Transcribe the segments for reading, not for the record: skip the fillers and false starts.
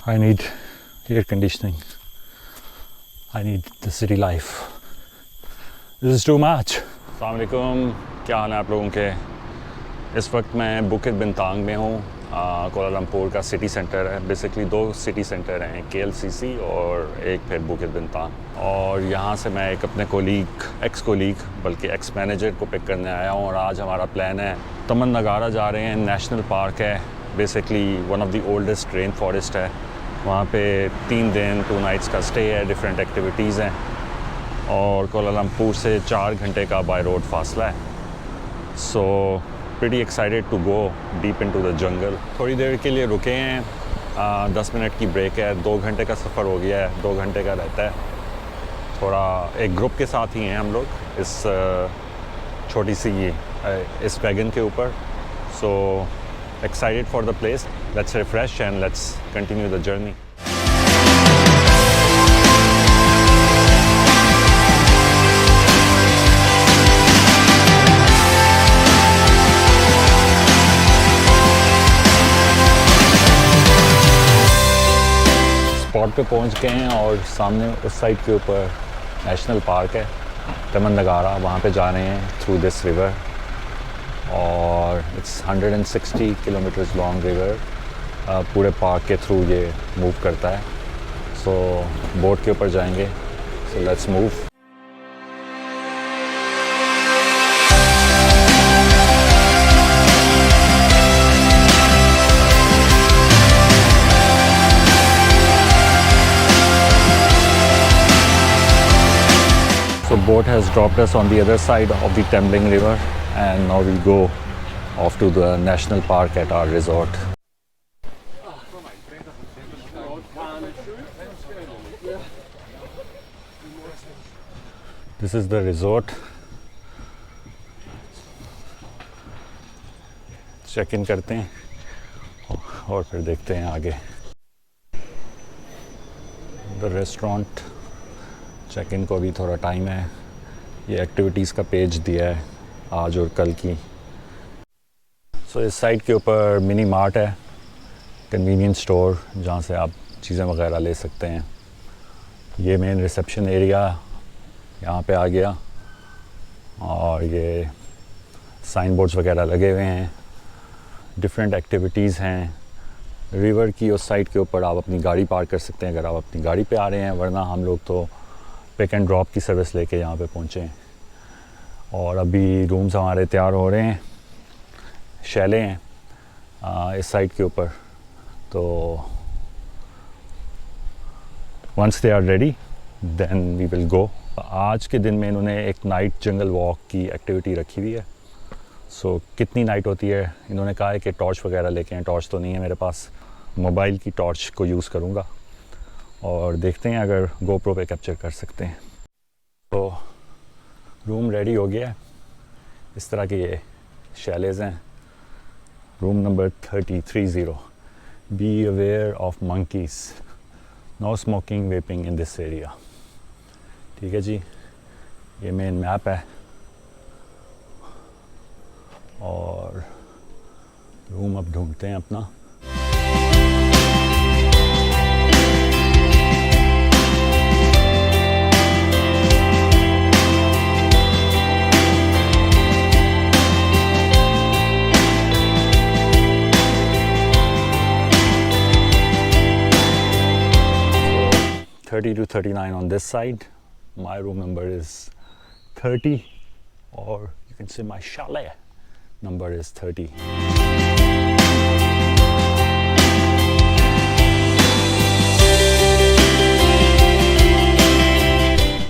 I need air conditioning. I need the city life. This is too much. अस्सलाम वालेकुम, क्या हाल है आप लोगों के। इस वक्त मैं बुकित बिनतांग में हूँ। कोलालमपुर का सिटी सेंटर है। बेसिकली दो सिटी सेंटर हैं, KLCC और एक फिर बुकित बिनतांग। और यहाँ से मैं एक अपने एक्स कोलीग बल्कि एक्स मैनेजर को पिक करने आया हूँ। और आज हमारा प्लान है तमन नगारा जा रहे हैं। नेशनल पार्क है, basically one of the oldest rain forest है। वहाँ पे 3 दिन 2 नाइट्स का स्टे है, डिफरेंट एक्टिविटीज़ हैं। और कोलालमपुर से 4 घंटे का बाय रोड फासला है। So pretty excited to go deep into the jungle. थोड़ी देर के लिए रुके हैं, 10 मिनट की ब्रेक है। 2 घंटे का सफ़र हो गया है, 2 घंटे का रहता है। थोड़ा एक ग्रुप के साथ ही हैं हम लोग इस छोटी सी इस वैगन के ऊपर। सो excited for the place. Let's refresh and let's continue the journey. Spot पे पहुंच गए हैं और सामने उस साइड के ऊपर नेशनल पार्क है तमन नगारा। वहाँ पे जा रहे हैं थ्रू दिस रिवर और इट्स 160 किलोमीटर्स लॉन्ग रिवर। पूरे पार्क के थ्रू ये मूव करता है। सो बोट के ऊपर जाएंगे। So let's move. So boat has dropped us on the other side of the Temling River and now we go off to the national park at our resort. This is the resort. Check in करते हैं और फिर देखते हैं आगे। The restaurant check in को भी थोड़ा टाइम है। ये एक्टिविटीज़ का पेज दिया है आज और कल की। सो इस साइड के ऊपर मिनी मार्ट है, कन्वीनियंस स्टोर, जहाँ से आप चीज़ें वगैरह ले सकते हैं। ये मेन रिसेप्शन एरिया यहाँ पे आ गया और ये साइन बोर्ड्स वगैरह लगे हुए हैं। डिफरेंट एक्टिविटीज़ हैं। रिवर की उस साइड के ऊपर आप अपनी गाड़ी पार्क कर सकते हैं अगर आप अपनी गाड़ी पे आ रहे हैं, वरना हम लोग तो पिक एंड ड्रॉप की सर्विस लेके यहाँ पे पहुँचे हैं। और अभी रूम्स हमारे तैयार हो रहे हैं। शैले हैं इस साइड के ऊपर। तो once they are ready then we will go. आज के दिन में इन्होंने एक नाइट जंगल वॉक की एक्टिविटी रखी हुई है। सो कितनी नाइट होती है इन्होंने कहा है कि टॉर्च वगैरह लेके हैं। टॉर्च तो नहीं है मेरे पास, मोबाइल की टॉर्च को यूज़ करूँगा और देखते हैं अगर गोप्रो पे कैप्चर कर सकते हैं। तो रूम रेडी हो गया है। इस तरह के ये शैलेज हैं। Room number 3030। Be aware of monkeys, no smoking vaping in this area. ठीक है जी, ये मेन मैप है और रूम अब ढूंढते हैं अपना। So 30 to 39 on this side. My room number is 30, or you can say my chalet number is 30.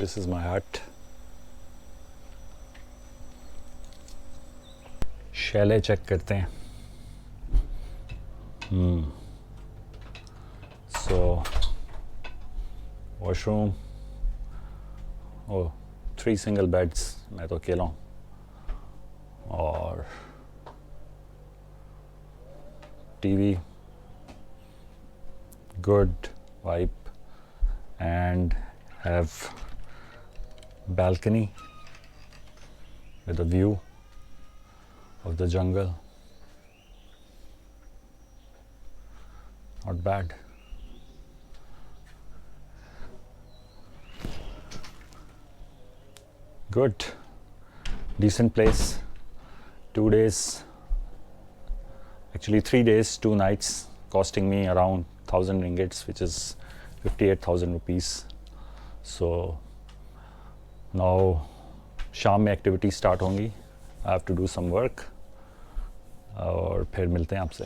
This is my hut. chalet check करते हैं। So washroom, oh 3 single beds, मैं तो अकेला हूँ। और TV, good vibe, and have balcony with a view of the jungle. Not bad. Good, decent place. 2 days, actually 3 days, 2 nights, costing me around 1,000 ringgits, which is 58,000 rupees. So now शाम में activity start होंगी. I have to do some work और फिर मिलते हैं आपसे.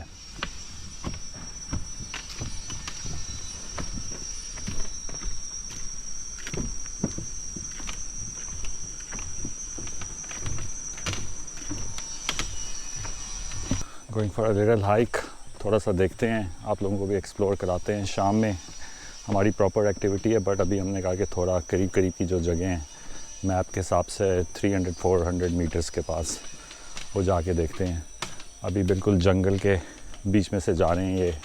Going for a little hike. थोड़ा सा देखते हैं, आप लोगों को भी एक्सप्लोर कराते हैं. शाम में हमारी प्रॉपर एक्टिविटी है, बट अभी हमने कहा कि थोड़ा करीब करीब की जो जगह हैं मैप के हिसाब से 300-400 मीटर्स के पास वो जाके देखते हैं. अभी बिल्कुल जंगल के बीच में से जा रहे हैं. ये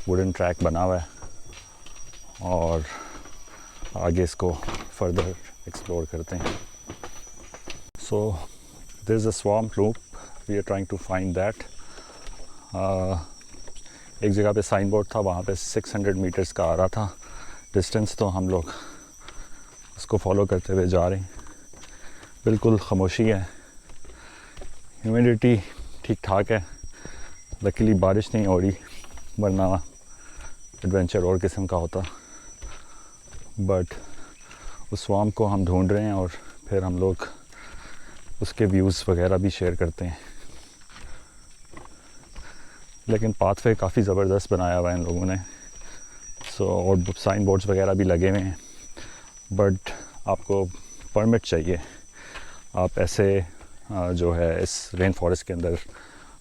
वुडन ट्रैक बना हुआ है और आगे इसको फर्दर एक्सप्लोर करते हैं. So this is a swamp loop. We are trying to find that. एक जगह पे साइन बोर्ड था, वहाँ पे 600 मीटर्स का आ रहा था डिस्टेंस, तो हम लोग उसको फॉलो करते हुए जा रहे हैं. बिल्कुल खामोशी है, ह्यूमिडिटी ठीक ठाक है. लकीली बारिश नहीं हो रही, वरना एडवेंचर और किस्म का होता. बट उस स्वाम को हम ढूंढ रहे हैं और फिर हम लोग उसके व्यूज़ वगैरह भी शेयर करते हैं. लेकिन पाथवे काफ़ी ज़बरदस्त बनाया हुआ है इन लोगों ने. और साइन बोर्ड्स वगैरह भी लगे हुए हैं, बट आपको परमिट चाहिए. आप ऐसे जो है इस रेन फॉरेस्ट के अंदर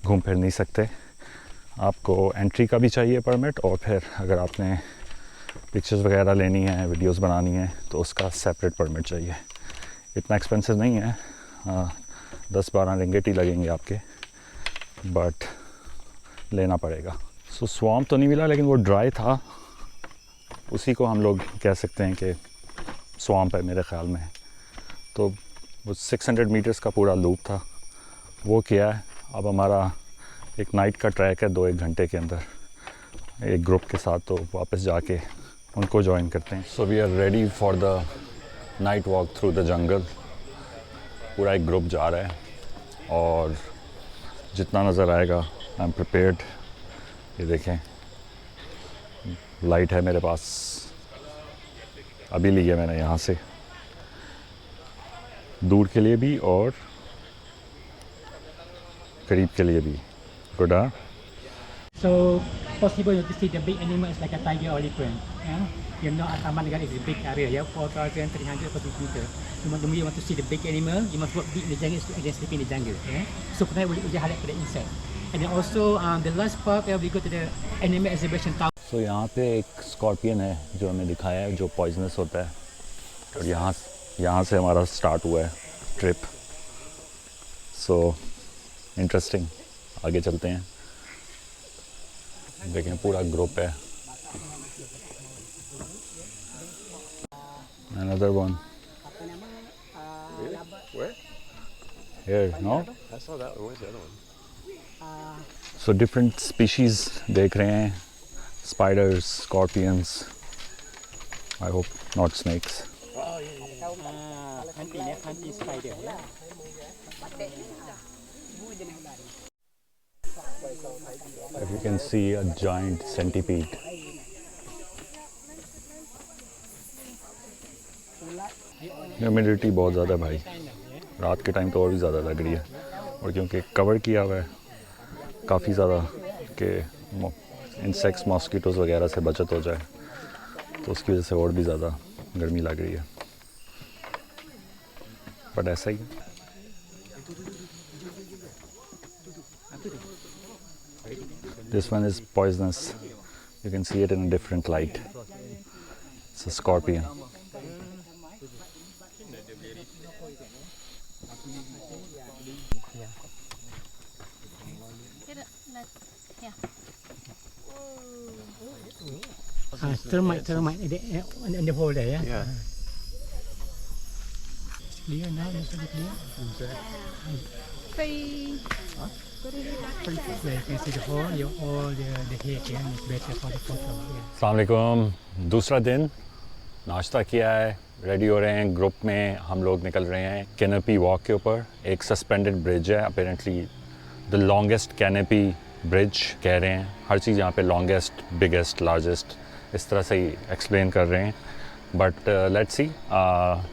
घूम फिर नहीं सकते. आपको एंट्री का भी चाहिए परमिट, और फिर अगर आपने पिक्चर्स वगैरह लेनी है, वीडियोस बनानी है, तो उसका सेपरेट परमिट चाहिए. इतना एक्सपेंसिव नहीं है, 10-12 रिंगिट ही लगेंगे आपके, बट लेना पड़ेगा. सो स्वैम्प तो नहीं मिला, लेकिन वो ड्राई था. उसी को हम लोग कह सकते हैं कि स्वैम्प है मेरे ख़्याल में. तो वो 600 मीटर्स का पूरा लूप था, वो किया है. अब हमारा एक नाइट का ट्रैक है 2-1 घंटे के अंदर एक ग्रुप के साथ, तो वापस जाके उनको ज्वाइन करते हैं. So we are ready for the night walk through the jungle. पूरा एक ग्रुप जा रहा है और जितना नज़र आएगा आई एम प्रिपेयर्ड. ये देखें, लाइट है मेरे पास, अभी ली है मैंने यहाँ से, दूर के लिए भी और करीब के लिए भी. Good. So possible you to see the big animals like a tiger or elephant. Yeah? You know, Taman Negara is a big area, yeah, 4,300 meters. You want to see the big animal, you must walk deep in the jungle and then sleep in the jungle. Yeah? So kita boleh highlight to the insect. And then also the last part we go to the animal exhibition tower. So यहाँ पे एक scorpion है जो हमें दिखाया है, जो poisonous होता है. और यहाँ से हमारा स्टार्ट हुआ है ट्रिप. So interesting. आगे चलते हैं. देखें पूरा ग्रुप है. Another one. Where? Here, no? I saw that one. Where's the other one? So different species देख रहे हैं. Spiders, scorpions. I hope not snakes. Hunting spider. Yeah? If you can see a giant centipede. Humidity बहुत ज़्यादा है भाई. रात के time तो और भी ज़्यादा लग रही है, और क्योंकि कवर किया हुआ है काफ़ी ज़्यादा कि इंसेक्ट्स, मॉस्किटोज़ वगैरह से बचत हो जाए, तो उसकी वजह से और भी ज़्यादा गर्मी लग रही है. बट ऐसा ही है. This one is poisonous. You can see it in a different light. It's a scorpion. Termite in the hole there. Yeah. Yeah. It's clear now. It's clear. Free. So you can see the hole. All the head. Yeah, it's better for the photo. Yeah. अस्सलाम वालेकुम. दूसरा दिन, नाश्ता किया है, ready हो रहे हैं, ग्रुप में हम लोग निकल रहे हैं कैनोपी वॉक के ऊपर। एक सस्पेंडेड ब्रिज है, apparently the longest canopy bridge कह रहे हैं। हर चीज़ यहाँ पे लॉन्गेस्ट, बिगेस्ट, लार्जेस्ट इस तरह से ही एक्सप्लेन कर रहे हैं। बट लेट्स सी,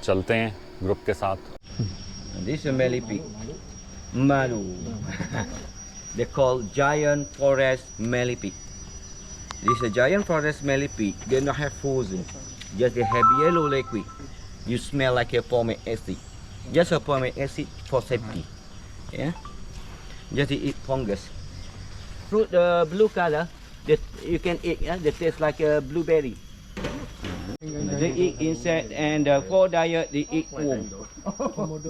चलते हैं ग्रुप के साथ। This is millipede. Malu. They call giant forest millipede. This is a giant forest millipede. They don't have frozen. Just they have yellow liquid. You smell like a formic acid. Just a formic acid for safety. Yeah. Just to eat fungus. Fruit blue color. That you can eat. Yeah. They taste like a blueberry. They eat insect and for diet they eat worm.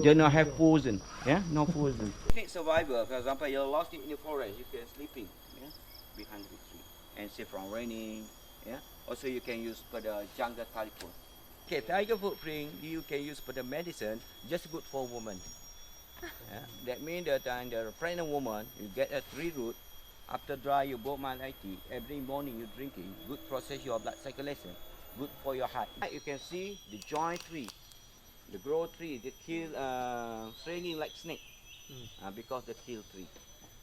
They not have poison. Yeah, no poison. Survivor, for example, you're lost in the forest, you can sleeping, yeah, behind the tree and safe from raining. Yeah. Also you can use for the jungle telephone. Okay, tiger footprint you can use for the medicine, just good for women. Yeah. That means that the pregnant woman you get a tree root. After dry you boil my tea. Every morning you drinking. Good process your blood circulation. Good for your heart. You can see the joint tree, the grow tree. They kill stringing like snake because they kill tree.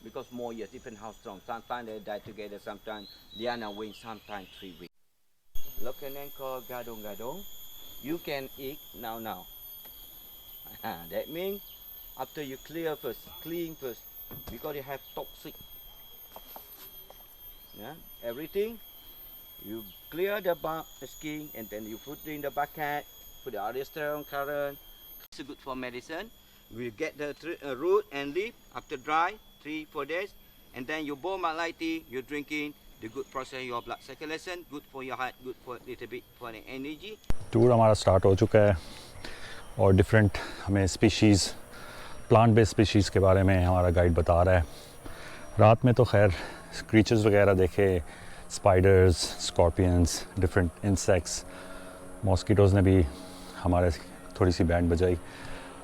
Because more years, different how strong. Sometimes they die together. Sometimes they are now wing. Sometimes 3 weeks. Local name called gadong gadong. You can eat now. That means after you clean first, because you have toxic. Yeah, everything. You clear the skin and then you put in the bucket, put the aldosterone current. It's good for medicine. We get the root and leaf after dry, 3-4 days, and then you boil malai tea, you're drinking. The good process your blood circulation, good for your heart, good for little bit for the energy. Tour हमारा start हो चुका है और different हमें species, plant based species के बारे में हमारा गाइड बता रहा है। रात में तो खैर क्रीचर्स वगैरह देखे, spiders, scorpions, different insects, mosquitoes ने भी हमारे थोड़ी सी बैंड बजाई।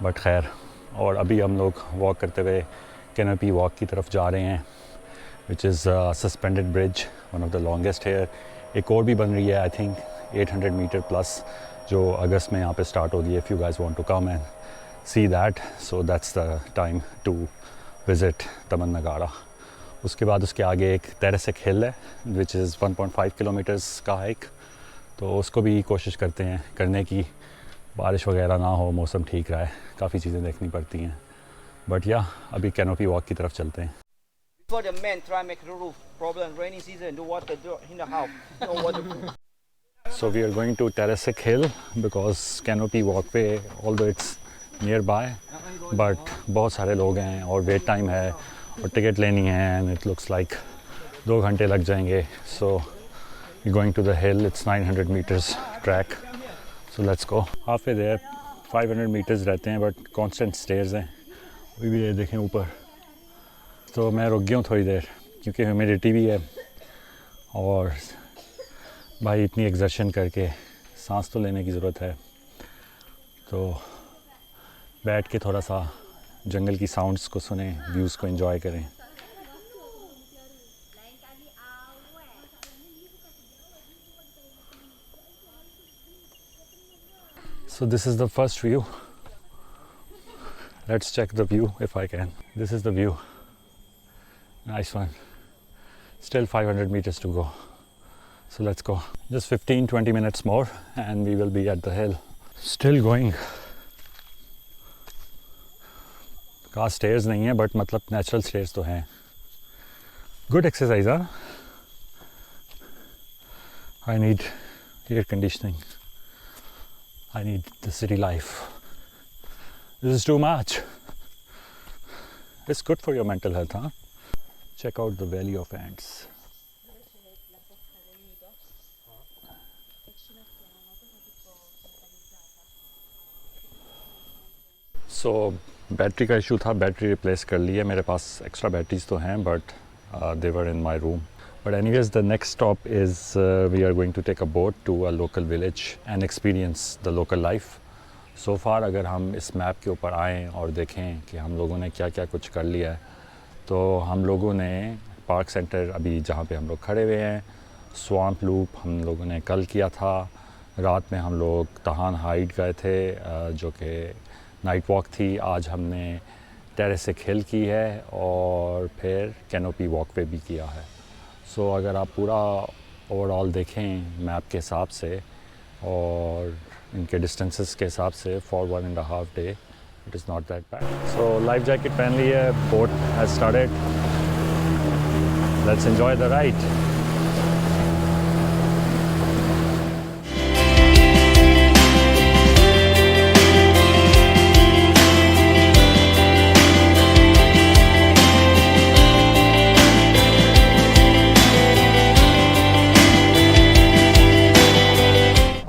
बट खैर, और अभी हम लोग वॉक करते हुए कैनोपी वॉक की तरफ जा रहे हैं, which is suspended bridge, one of the longest here. एक और भी बन रही है, आई थिंक 800 मीटर प्लस, जो अगस्त में यहाँ पे स्टार्ट होगी। If you guys want to come and see that, so that's the time to visit Taman Negara. उसके बाद उसके आगे एक टेरेसिक हिल है, विच इज़ 1.5 किलोमीटर्स का हाइक। तो उसको भी कोशिश करते हैं करने की, बारिश वगैरह ना हो, मौसम ठीक रहा है, काफ़ी चीज़ें देखनी पड़ती हैं। बट या अभी कैनोपी वॉक की तरफ चलते हैं। For the men, try make the roof. Problem rainy season, do water in the house. No waterproof. So we are going to Terrasic Hill because Canopy Walkway, although it's nearby, but बहुत सारे लोग हैं और wait time है और ticket लेनी है, and it looks like 2 घंटे लग जाएंगे। So we're going to the hill. It's 900 meters track. So let's go. Halfway there, 500 meters रहते हैं, but constant stairs हैं। अभी भी ये देखें ऊपर। तो मैं रुक गया हूँ थोड़ी देर क्योंकि ह्यूमिडिटी भी है और भाई इतनी एक्सर्शन करके सांस तो लेने की ज़रूरत है। तो बैठ के थोड़ा सा जंगल की साउंड्स को सुने, व्यूज़ को एंजॉय करें। So this is the first view. Let's check the view if I can. This is the view. Nice one. Still 500 meters to go. So let's go. Just 15-20 minutes more and we will be at the hill. Still going. कहाँ stairs नहीं है but मतलब natural stairs तो हैं. Good exercise, huh? I need air conditioning. I need the city life. This is too much. It's good for your mental health, huh? Check out the Valley of Ants. So battery का issue था, battery replace कर ली है। मेरे पास extra batteries तो हैं but they were in my room. But anyways, the next stop is we are going to take a boat to a local village and experience the local life. So far अगर हम इस map के ऊपर आएँ और देखें कि हम लोगों ने क्या क्या कुछ कर लिया है, तो हम लोगों ने पार्क सेंटर अभी जहाँ पे हम लोग खड़े हुए हैं, स्वाम्प लूप हम लोगों ने कल किया था, रात में हम लोग तहान हाइट गए थे जो कि नाइट वॉक थी। आज हमने टेरेस से खेल की है और फिर कैनोपी वॉक पे भी किया है। सो अगर आप पूरा ओवरऑल देखें मैप के हिसाब से और इनके डिस्टेंसेस के हिसाब से for 1.5 day it is not that bad. So life jacket पहन ली है, boat has started, let's enjoy the ride.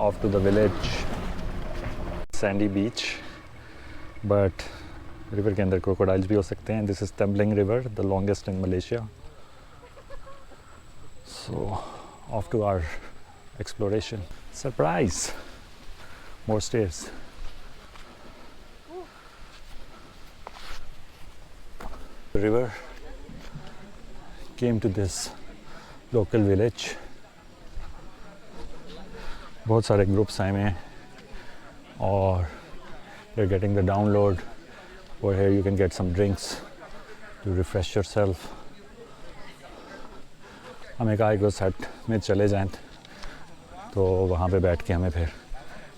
Off to the village, sandy beach, but river के अंदर crocodiles भी हो सकते हैं। This is Tembeling River, the longest in Malaysia. So off to our exploration. Surprise! More stairs. The river came to this local village. बहुत सारे groups आए हुए हैं और you are getting the download और here you can get some drinks to refresh yourself. हमें कहा कि सेट में चले जाएं तो वहाँ पे बैठ के हमें फिर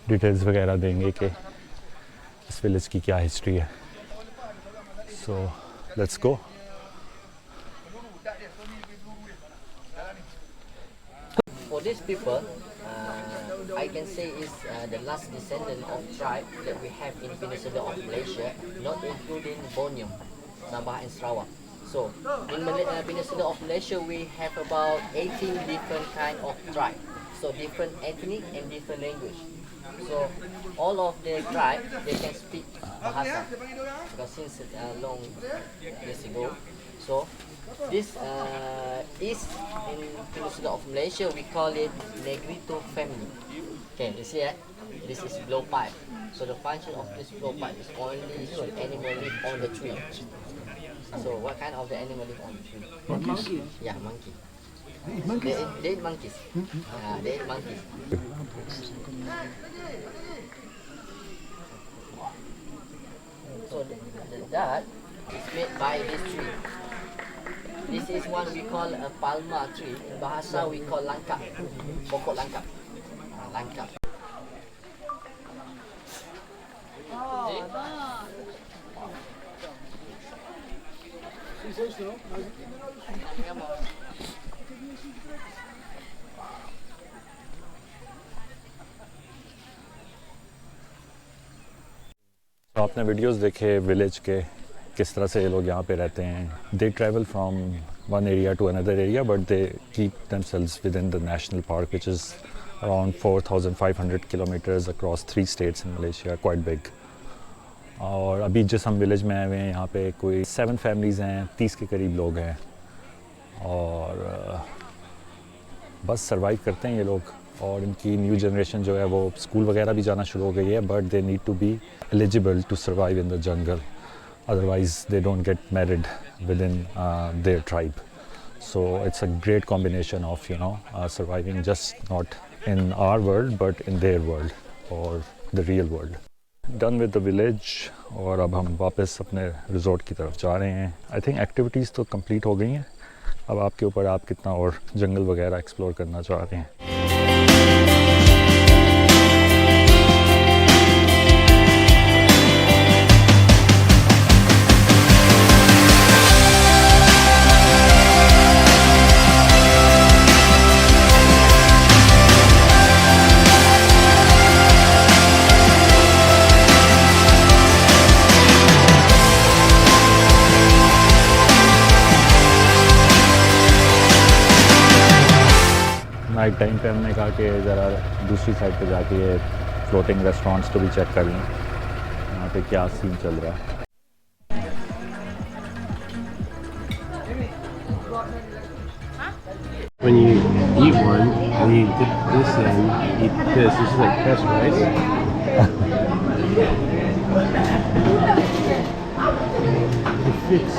डिटेल्स वगैरह देंगे कि इस विलेज की क्या हिस्ट्री है। So let's go. For these people, I can say is the last descendant of tribe that we have in Peninsula of Malaysia, not including Borneo, Sabah and Sarawak. So in Peninsula of Malaysia we have about 18 different kind of tribe. So different ethnic and different language. So all of the tribe they can speak Bahasa because since long years ago. So this is in Peninsula of Malaysia we call it Negrito family. Okay, you see this is blowpipe. So the function of this blowpipe is only should animal live on the tree. So what kind of the animal live on the tree? Monkey. Yeah, monkey. They eat monkeys. They eat monkeys. So that is made by this tree. This is one we call a palma tree. In Bahasa we call langkap. Pokok langkap. Langkap. तो आपने videos देखे village के किस तरह से ये लोग यहाँ पे रहते हैं। They travel from one area to another area but they keep themselves within the national park which is around 4,500 kilometres across 3 states in Malaysia, quite big. और अभी जिस हम विलेज में आए हुए हैं यहाँ पे कोई 7 फैमिलीज़ हैं, 30 के करीब लोग हैं और बस सर्वाइव करते हैं ये लोग। और इनकी न्यू जनरेशन जो है वो स्कूल वगैरह भी जाना शुरू हो गई है but they need to be eligible to survive in the jungle, otherwise they don't get married within their tribe. So it's a great combination of surviving just not in our world but in their world or the real world. Done with the village और अब हम वापस अपने resort की तरफ जा रहे हैं। आई थिंक एक्टिविटीज़ तो कंप्लीट हो गई हैं, अब आपके ऊपर आप कितना और जंगल वगैरह एक्सप्लोर करना चाह रहे हैं। नाइट टाइम पे हमने कहा कि ज़रा दूसरी साइड पे जाके फ्लोटिंग रेस्टोरेंट्स को भी चेक कर लें यहाँ पे क्या सीन चल रहा है। When you eat one, and you dip this in, eat this. This is like fresh rice. It fits.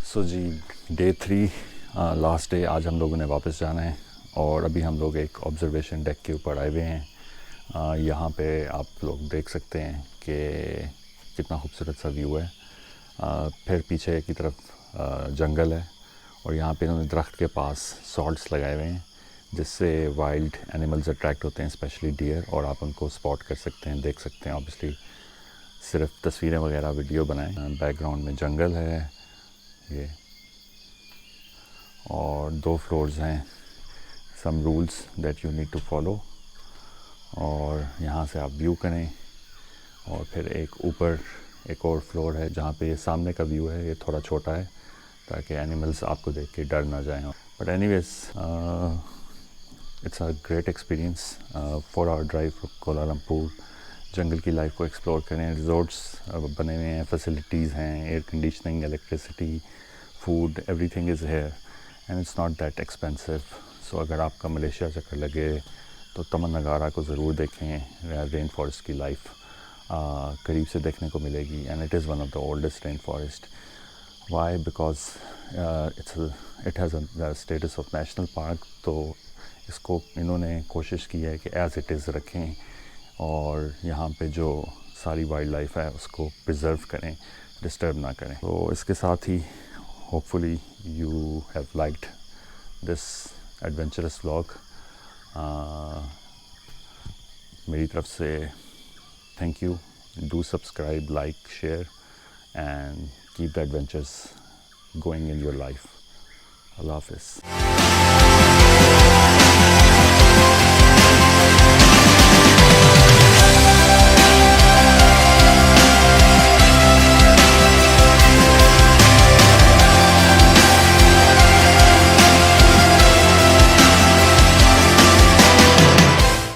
So जी डे 3 लास्ट डे, आज हम लोगों ने वापस जाना है और अभी हम लोग एक ऑब्जर्वेशन डेक के ऊपर आए हुए हैं। यहाँ पे आप लोग देख सकते हैं कि कितना खूबसूरत सा व्यू है। फिर पीछे की तरफ जंगल है और यहाँ पे इन्होंने दरख्त के पास सॉल्ट्स लगाए हुए हैं जिससे वाइल्ड एनिमल्स अट्रैक्ट होते हैं, स्पेशली डियर, और आप उनको स्पॉट कर सकते हैं, देख सकते हैं। ऑब्वियसली सिर्फ तस्वीरें वगैरह वीडियो बनाएं। बैकग्राउंड में जंगल है ये, और 2 फ्लोर्स हैं, some rules that you need to follow. और यहाँ से आप व्यू करें और फिर एक और फ्लोर है जहाँ पे सामने का व्यू है, ये थोड़ा छोटा है ताकि एनिमल्स आपको देख के डर ना जाएं। But anyways it's a great experience. 4 hour drive from Kuala Lumpur. जंगल की लाइफ को एक्सप्लोर करें। रिजॉर्ट्स बने हुए हैं, फैसिलिटीज़ हैं, air conditioning, electricity, food, everything is here and it's not that expensive. So अगर आपका मलेशिया चक्कर लगे तो तमन नगारा को ज़रूर देखें। रेन फॉरेस्ट की लाइफ करीब से देखने को मिलेगी and it is one of the oldest rain forest. Why? Because it has a status of national park, तो इसको इन्होंने कोशिश की है कि एज़ इट इज़ रखें और यहाँ पे जो सारी वाइल्ड लाइफ है उसको प्रिजर्व करें, डिस्टर्ब ना करें। तो इसके साथ ही hopefully you have liked this adventurous vlog. मेरी तरफ से thank you. Do subscribe, like, share and keep the adventures going in your life. Allah Hafiz.